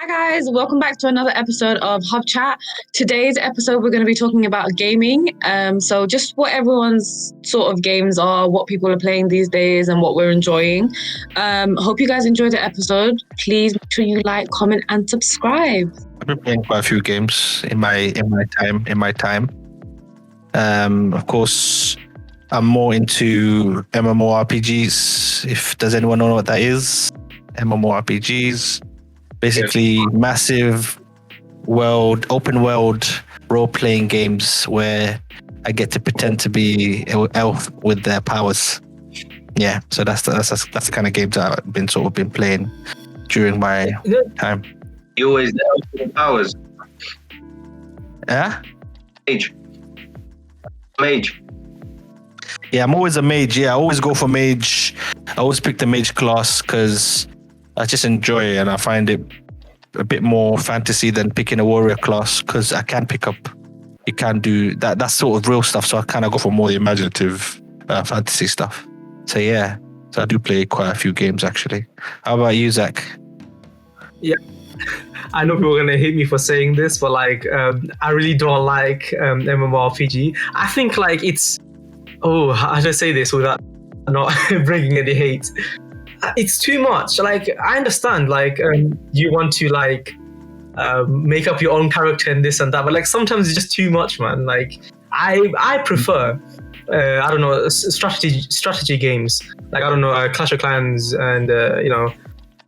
Hi guys, welcome back to another episode of HubChat. Today's episode we're going to be talking about gaming. So just what everyone's sort of games are, what people are playing these days, and what we're enjoying. Hope you guys enjoyed the episode. Please make sure you like, comment, and subscribe. I've been playing quite a few games in my time. Of course, I'm more into MMORPGs. If does anyone know what that is? MMORPGs. Basically, massive open world role-playing games where I get to pretend to be an elf with their powers. Yeah, so that's the kind of games that I've been playing during my time. You always the elf with powers. Yeah. Mage. Yeah, I'm always a mage. Yeah, I always go for mage. I always pick the mage class because I just enjoy it and I find it a bit more fantasy than picking a warrior class because I can pick up, you can do that. That's sort of real stuff. So I kind of go for more the imaginative fantasy stuff. So yeah, so I do play quite a few games actually. How about you, Zach? Yeah, I know people are gonna hate me for saying this, but like, I really don't like MMORPG. I think like it's, how do I say this without not bringing any hate? It's too much. Like, I understand, like, you want to like make up your own character and this and that, but like sometimes it's just too much, man. Like, I prefer, I don't know, strategy games. Like, I don't know, Clash of Clans and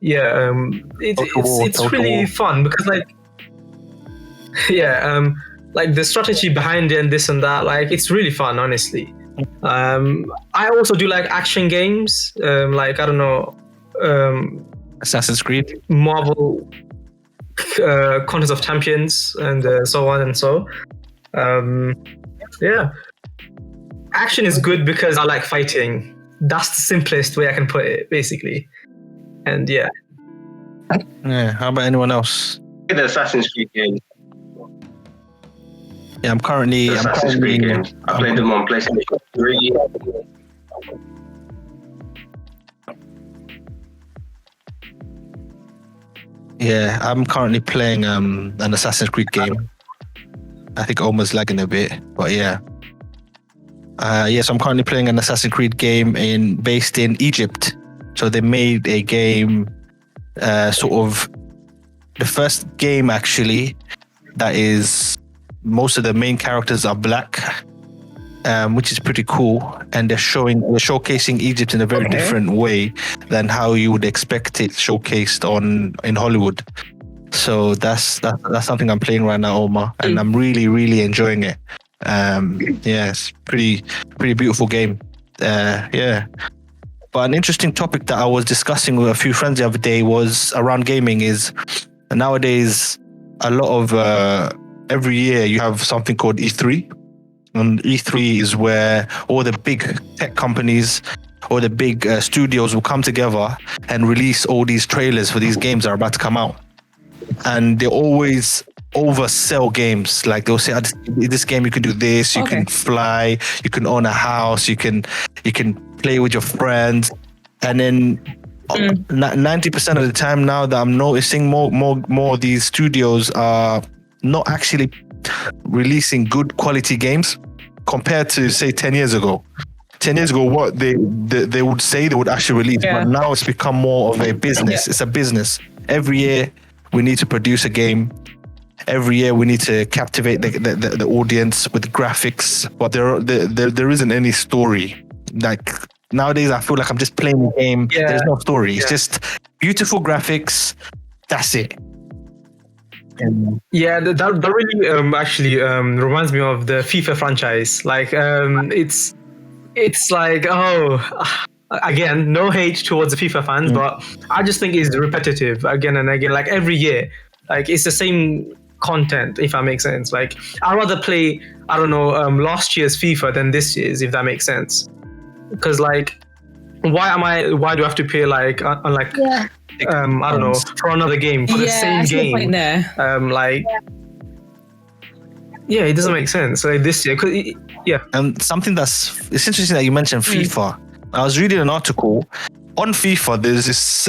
it's really fun because like, like the strategy behind it and this and that, like it's really fun, honestly. I also do like action games, like I don't know, Assassin's Creed, Marvel, Contest of Champions, and so on and so. Yeah, action is good because I like fighting. That's the simplest way I can put it, basically. And yeah. How about anyone else? The Assassin's Creed games. Yeah, I'm currently games. I played them on PlayStation 3. Yeah, I'm currently playing an Assassin's Creed game. I think almost lagging a bit, but yeah. Yes, I'm currently playing an Assassin's Creed game based in Egypt. So they made a game, sort of the first game actually that is, most of the main characters are black, which is pretty cool, and they're showcasing Egypt in a very different way than how you would expect it showcased in Hollywood. So that's something I'm playing right now, Omar, and I'm really enjoying it. Yeah, it's pretty beautiful game. Yeah. But an interesting topic that I was discussing with a few friends the other day was around gaming. Is nowadays a lot of every year you have something called E3, and E3 is where all the big tech companies or the big studios will come together and release all these trailers for these games that are about to come out. And they always oversell games. Like they'll say, this game you can do this, you can fly, you can own a house, you can play with your friends. And then 90% of the time now that I'm noticing more of these studios are not actually releasing good quality games compared to say 10 years ago. 10 years ago, what they would say they would actually release, but now it's become more of a business. It's a business. Every year we need to produce a game. Every year we need to captivate the audience with graphics, but there isn't any story. Like nowadays, I feel like I'm just playing a game. Yeah. There's no story. It's just beautiful graphics. That's it. Yeah, that really actually reminds me of the FIFA franchise. Like it's like, again, no hate towards the FIFA fans, but I just think it's repetitive again and again. Like every year, like it's the same content, if that makes sense. Like I'd rather play, I don't know, last year's FIFA than this year's, if that makes sense. Because like, why do I have to pay like I don't know, for another game, for the same game? Like, yeah, it doesn't make sense. Like this year, And something it's interesting that you mentioned FIFA. I was reading an article on FIFA. There's this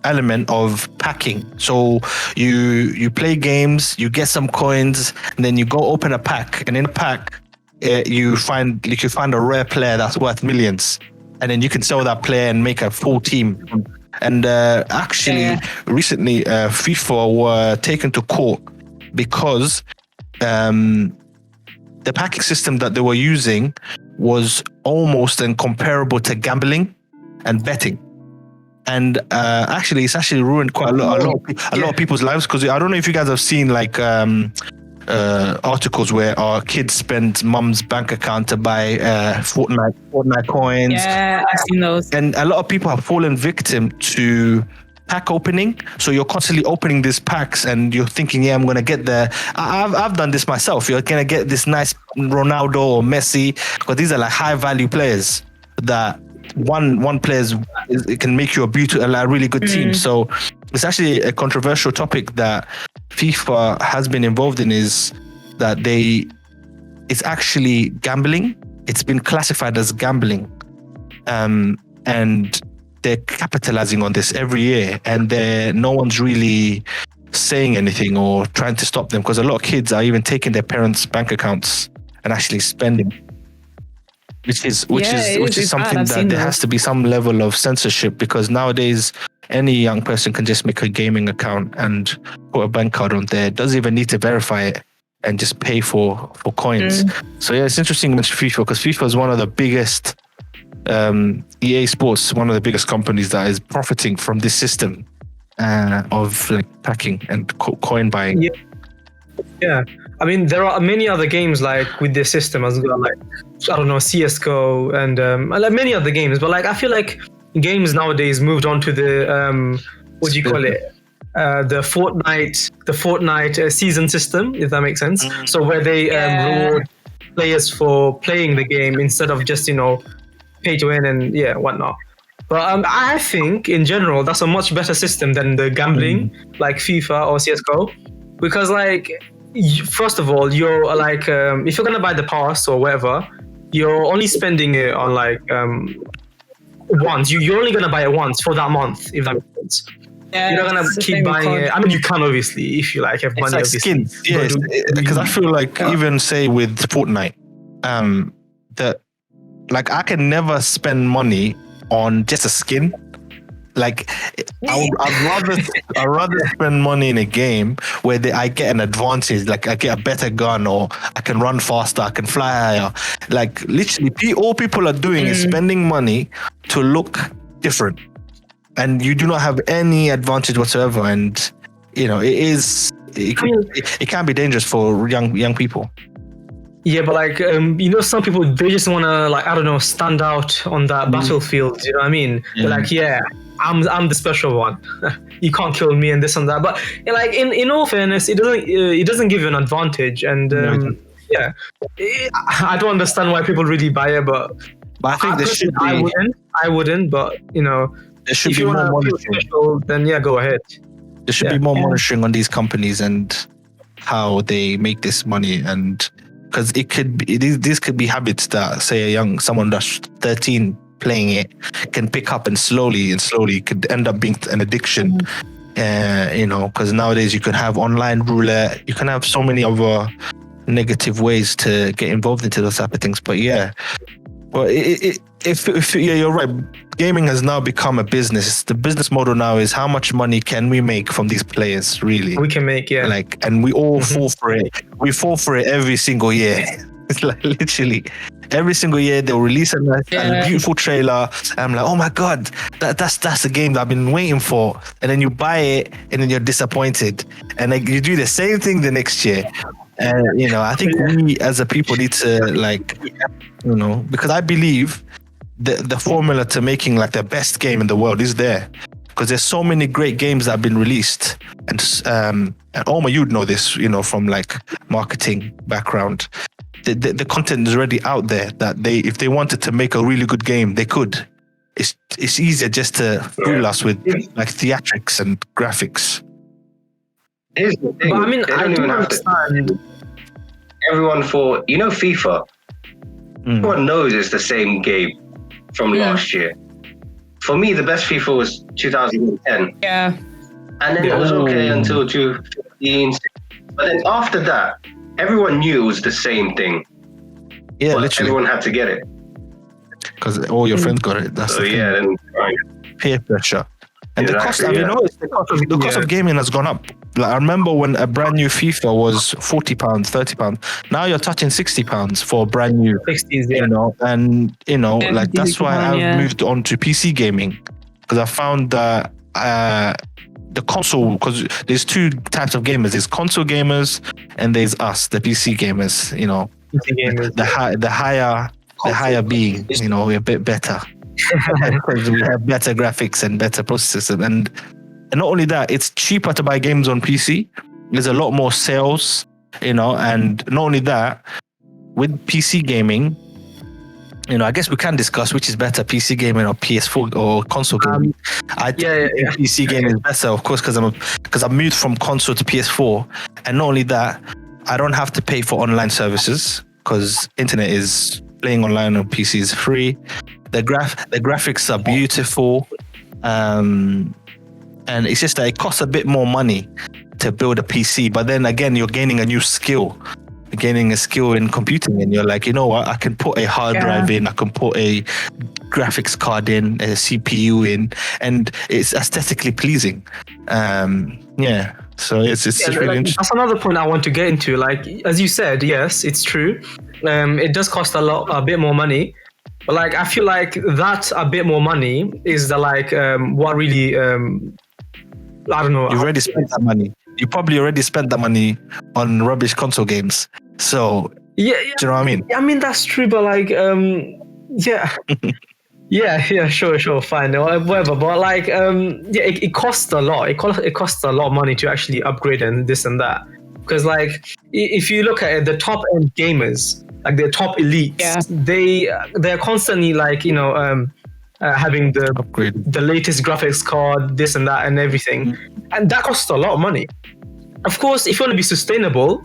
element of packing. So you play games, you get some coins, and then you go open a pack, and in a pack you find a rare player that's worth millions, and then you can sell that player and make a full team. And actually, recently, FIFA were taken to court because the packing system that they were using was almost incomparable to gambling and betting. And actually, it's actually ruined quite a lot of people's lives, because I don't know if you guys have seen like articles where our kids spend mum's bank account to buy Fortnite coins. Yeah, I've seen those. And a lot of people have fallen victim to pack opening. So you're constantly opening these packs and you're thinking, yeah, I'm going to get the... I've done this myself. You're going to get this nice Ronaldo or Messi, because these are like high value players that one player it can make you a really good team. So it's actually a controversial topic that FIFA has been involved in, is that it's actually gambling. It's been classified as gambling, and they're capitalizing on this every year, and no one's really saying anything or trying to stop them, because a lot of kids are even taking their parents' bank accounts and actually spending. Which is something that there has to be some level of censorship, because nowadays any young person can just make a gaming account and put a bank card on there. Doesn't even need to verify it and just pay for coins. So yeah, it's interesting with FIFA, because FIFA is one of the biggest EA Sports, one of the biggest companies that is profiting from this system of like packing and coin buying. Yeah. I mean, there are many other games like with this system as well, like, I don't know, CSGO and like many other games. But like, I feel like games nowadays moved on to the, what do you call it? The Fortnite season system, if that makes sense. So where they reward players for playing the game instead of just, pay to win and whatnot. But I think in general, that's a much better system than the gambling like FIFA or CSGO. Because like, first of all, you're like, if you're gonna buy the pass or whatever, you're only spending it on like once. You're only gonna buy it once for that month, if that makes sense. Yeah, you're not gonna keep buying it. I mean, you can obviously if you like have money. It's like skins, yeah. Because I feel like even say with Fortnite, that like I can never spend money on just a skin. Like I'd rather spend money in a game where I get an advantage, like I get a better gun, or I can run faster, I can fly higher. Like literally, all people are doing is spending money to look different, and you do not have any advantage whatsoever. And it can be dangerous for young people. Yeah, but like some people, they just want to, like, I don't know, stand out on that battlefield. You know what I mean? They're like, I'm the special one. You can't kill me and this and that. But like in all fairness, it doesn't give you an advantage. And I don't understand why people really buy it. But I think there should be. I wouldn't. But there should be more monitoring. Special, then go ahead. There should be more monitoring on these companies and how they make this money, and because it could be these could be habits that, say, someone that's 13 playing it can pick up, and slowly could end up being an addiction. Because nowadays you can have online roulette, you can have so many other negative ways to get involved into those type of things. But if you're right, gaming has now become a business. The business model now is how much money can we make from these players, really. We can make, and we all fall for it. We fall for it every single year. It's like literally every single year they'll release a beautiful trailer. And I'm like, oh my God, that's the game that I've been waiting for. And then you buy it and then you're disappointed. And like you do the same thing the next year. And I think we as a people need to because I believe the formula to making like the best game in the world is there. Because there's so many great games that have been released. And Omar, you'd know this, from like marketing background. The content is already out there that if they wanted to make a really good game, they could. It's easier just to fool us with like theatrics and graphics. Here's the thing. But I mean, I don't understand. Everyone FIFA. Everyone knows it's the same game from last year. for me, the best FIFA was 2010. Yeah. And then it was okay until 2015. But then after that, everyone knew it was the same thing. Yeah, But literally. everyone had to get it. Because all your friends got it. That's So the thing. yeah, then Peer pressure. And the cost, Exactly, have you noticed, the cost of gaming has gone up. Like, I remember when a brand new FIFA was £40, £30. Now you're touching £60 for a brand new, 60s, yeah. you know, and, you know, Yeah, like that's why £50, I've yeah. moved on to PC gaming. Because I found that the console, because there's two types of gamers. There's console gamers and there's us, the PC gamers, you know. PC gamers, The higher being, you know, we're a bit better. Because we have better graphics and better processors, and not only that, it's cheaper to buy games on PC. There's a lot more sales, you know, and not only that, with PC gaming, you know, I guess we can discuss which is better, PC gaming or PS4 or console gaming. I think PC gaming is better, of course, because I moved from console to PS4, and not only that, I don't have to pay for online services because internet is playing online on PC is free. The graphics are beautiful, and it's just that it costs a bit more money to build a PC. But then again, you're gaining a new skill. You're gaining a skill in computing, and you're like, you know what? I can put a hard drive in. I can put a graphics card in, a CPU in, and it's aesthetically pleasing. Yeah. So it's really interesting. That's another point I want to get into. Like, as you said, yes, it's true. It does cost a bit more money. But like, I feel like that a bit more money is the what really I don't know. You've already spent that money. You probably already spent that money on rubbish console games. So yeah, do you know what I mean? I mean that's true, but like yeah, sure, fine, whatever. But like it costs a lot. It costs a lot of money to actually upgrade and this and that. Because like if you look at it, the top end gamers, like the top elites, they're constantly like, you know, having the latest graphics card, this and that and everything, and that costs a lot of money. Of course, if you want to be sustainable,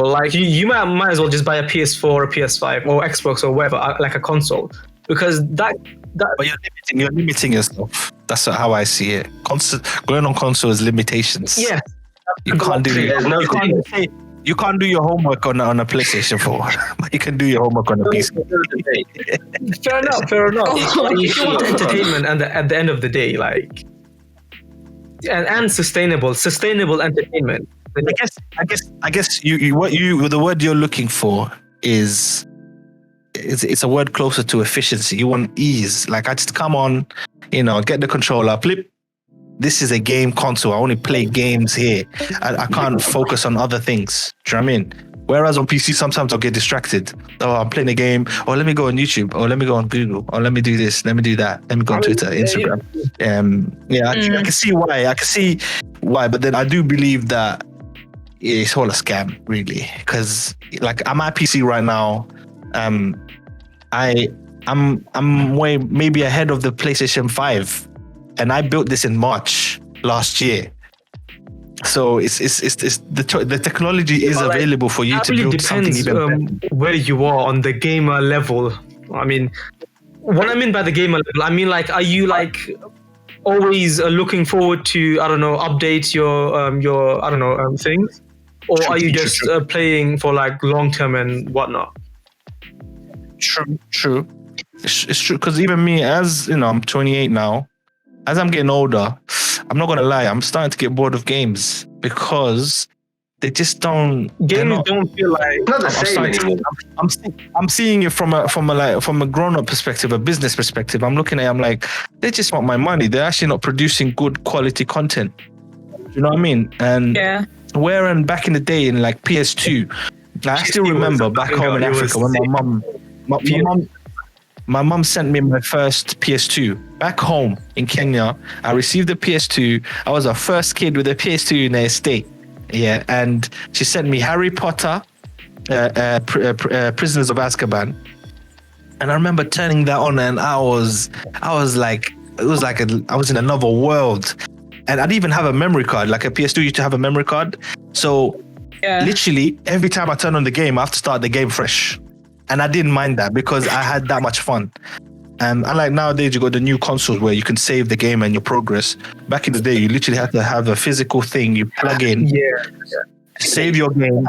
like you might as well just buy a PS4 or PS5 or Xbox or whatever, like a console, because that. But you're limiting yourself. That's how I see it. Going on console is limitations. Yeah, you can't do it. You can't do your homework on a PlayStation 4, but you can do your homework on a PC. Fair enough. If you want entertainment and at the end of the day, like, and sustainable entertainment. I guess the word you're looking for is it's a word closer to efficiency. You want ease. Like, I just come on, you know, get the controller, flip. This is a game console. I only play games here. I can't focus on other things. Do you know what I mean? Whereas on PC, sometimes I'll get distracted. Oh, I'm playing a game. Oh, let me go on YouTube. Oh, let me go on Google. Oh, let me do this. Let me do that. Let me go on Twitter, Instagram. I can see why. But then I do believe that it's all a scam, really. Because like, I'm at PC right now. I'm way maybe ahead of the PlayStation 5. And I built this in March last year, so it's the technology is available for you to build something even better. Where you are on the gamer level. I mean, what I mean by the gamer level, I mean, like, are you like always looking forward to, I don't know, update your I don't know, things, or are you just playing for like long term and whatnot? True. It's true, because even me, as you know, I'm 28 now. As I'm getting older, I'm not gonna lie, I'm starting to get bored of games because they just don't. Games don't feel like. Not the same anymore. I'm seeing it from a grown-up perspective, a business perspective. I'm looking at it, I'm like, they just want my money. They're actually not producing good quality content. You know what I mean? And whereas back in the day, in like PS2, I still remember back home in Africa when my mum sent me my first PS2 back home in Kenya. I received the PS2. I was the first kid with a PS2 in the estate. Yeah, and she sent me Harry Potter, Prisoners of Azkaban. And I remember turning that on, and I was like, it was like I was in another world. And I didn't even have a memory card. Like a PS2 used to have a memory card. So literally every time I turn on the game, I have to start the game fresh. And I didn't mind that because I had that much fun. Unlike nowadays, you got the new consoles where you can save the game and your progress. Back in the day, you literally had to have a physical thing you plug in, save your game.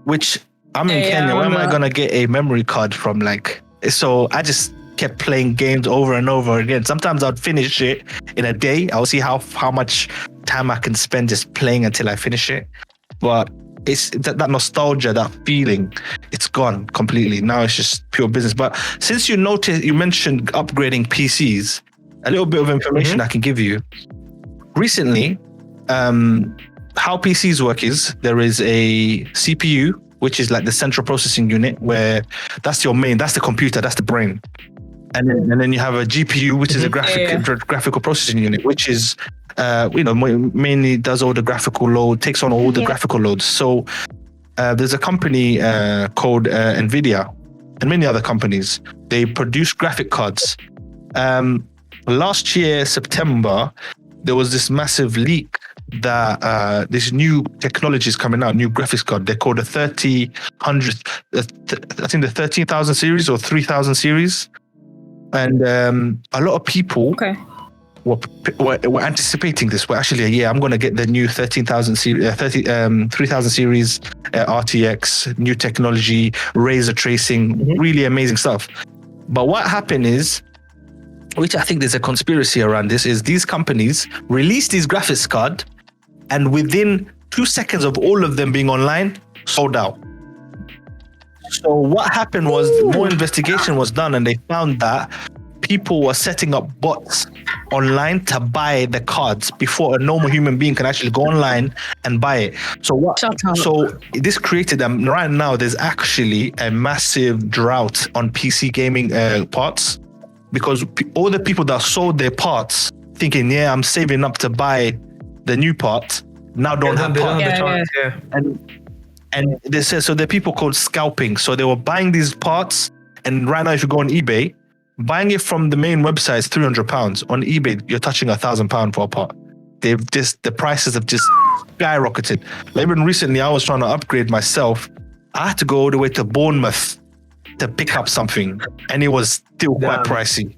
Which I'm in Kenya. Where am I gonna get a memory card from? Like, so I just kept playing games over and over again. Sometimes I'd finish it in a day. I'll see how much time I can spend just playing until I finish it. But it's that nostalgia, that feeling, it's gone completely. Now it's just pure business. But since you mentioned upgrading PCs, a little bit of information I can give you. Recently, how PCs work is there is a CPU, which is like the central processing unit, where that's the computer, that's the brain. And then you have a GPU, which is a graphical processing unit, which is mainly does all the graphical load, takes on all the graphical loads. So there's a company called Nvidia and many other companies. They produce graphic cards. Last year, September, there was this massive leak that this new technology is coming out, new graphics card. They're called the 13,000 series or 3000 series. And a lot of people were anticipating this. Well, actually, I'm going to get the new 3000 series RTX, new technology, razor tracing, really amazing stuff. But what happened is, which I think there's a conspiracy around this, is these companies release these graphics card, and within 2 seconds of all of them being online, sold out. So what happened was more investigation was done, and they found that people were setting up bots online to buy the cards before a normal human being can actually go online and buy it. So this created right now there's actually a massive drought on PC gaming parts, because all the people that sold their parts thinking, I'm saving up to buy the new part, now don't have parts. And they said, so there are people called scalping. So they were buying these parts, and right now if you go on eBay, buying it from the main website is £300. On eBay, you're touching £1,000 for a part. The prices have just skyrocketed. Like even recently, I was trying to upgrade myself. I had to go all the way to Bournemouth to pick up something, and it was still quite pricey,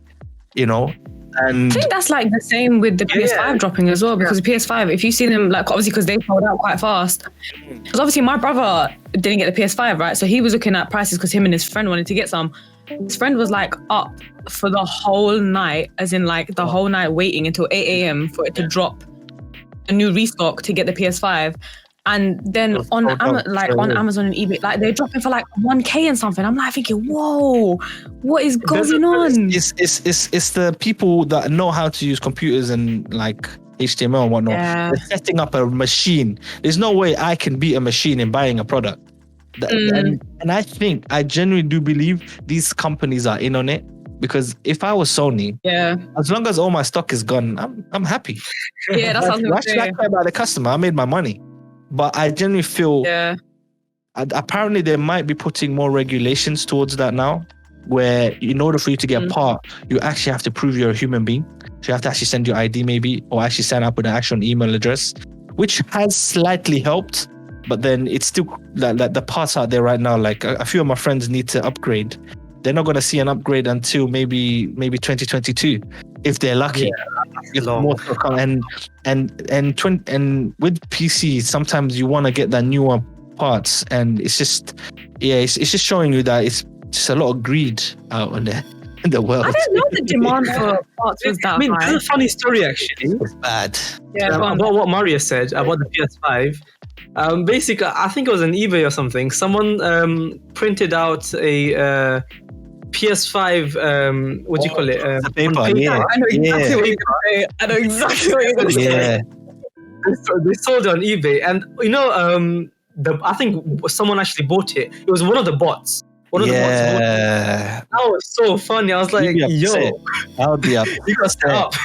And I think that's like the same with the PS5 dropping as well, because the PS5, if you see them, like obviously because they sold out quite fast. Because obviously my brother didn't get the PS5, right? So he was looking at prices because him and his friend wanted to get some. His friend was like up for the whole night, as in like the whole night waiting until 8 a.m. for it to drop a new restock to get the PS5. And then on Amazon and eBay, like they're dropping for like 1K and something. I'm like thinking, whoa, what is going on? It's the people that know how to use computers and like HTML and whatnot. They're setting up a machine. There's no way I can beat a machine in buying a product. And I genuinely do believe these companies are in on it, because if I was Sony, as long as all my stock is gone, I'm happy. Yeah, that's what why should I care about the customer? I made my money. But I genuinely feel apparently they might be putting more regulations towards that now, where in order for you to get a part, you actually have to prove you're a human being. So you have to actually send your ID maybe, or actually sign up with an actual email address, which has slightly helped. But then it's still like the parts out there right now, like a few of my friends need to upgrade. They're not going to see an upgrade until maybe 2022, if they're lucky. If more to come. And with PC, sometimes you want to get that newer parts, and it's just it's just showing you that it's just a lot of greed out in the world. I didn't know the demand for parts was that high. That's a funny story actually. It's bad. About what Mario said about the PS5. Basically, I think it was on eBay or something. Someone printed out a PS5, what do you call it? The paper, I know exactly what you're going to say. I know exactly what you're going to say. They sold it on eBay, and I think someone actually bought it. It was one of the bots. One of the bots bought it. That was so funny. I was like, yo, I'll be up. You got set up.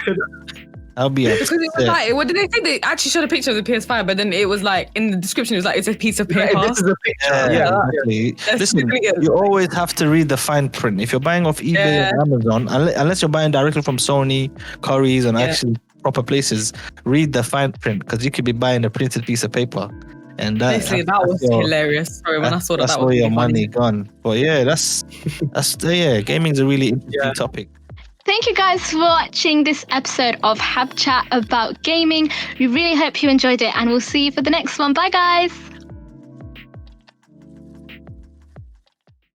I'll be up. Because it was like, what did they say? They actually showed a picture of the PS5, but then it was like in the description, it was like, it's a piece of paper. This is a picture. Exactly. Listen, you always have to read the fine print. If you're buying off eBay or Amazon, unless you're buying directly from Sony, Currys, and actually proper places, read the fine print, because you could be buying a printed piece of paper. And that was hilarious. Sorry, when I saw that was where your really money gone. But that's gaming's a really interesting topic. Thank you guys for watching this episode of HubChat about gaming. We really hope you enjoyed it, and we'll see you for the next one. Bye, guys.